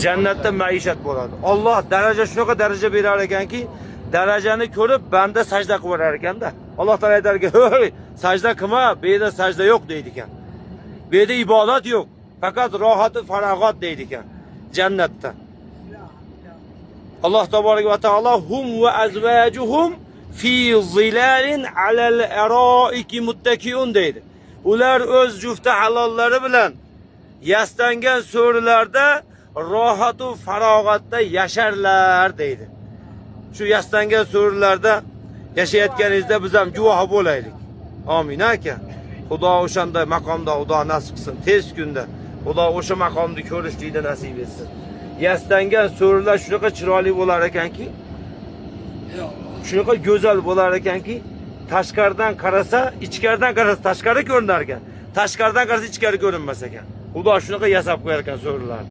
Jannatda maishat bo'ladi. Alloh daraja shunaqa daraja berar ekanki, darajani ko'rib banda sajda qilar ekanda. Alloh taolo aytar ekan, "Hoy, sajda qilma, bu yerda sajda yo'q" deydi ekan. Bu yerda ibodat yo'q, faqat rohati farog'at deydi ekan jannatda. Alloh taborak va taolo hum va azvajuhum fi zilalin alal aroiki muttakiun deydi. Ular o'z jufti halollari bilan yastangan so'rilarda rohatu farog'atda yasharlar deydi. Shu yastangan so'rilarda yashayotganingizda biz ham guvoh bo'laylik. Amin aka. Xudo o'shanda maqomda Xudo nasib qilsin. Tez kunda Xudo o'sha maqomni ko'rishlikni nasib etsin. Yastangan so'rilar shunaqa chiroyli bo'lar ekanki, shunaqa go'zal bo'lar ekanki, tashqaridan qarasa, ichkaridan qarasa tashqari ko'rinar ekan. Tashqaridan qarasa ichkari ko'rinmas ekan. Xudo shunaqa yasab qo'yar ekan so'rilarni.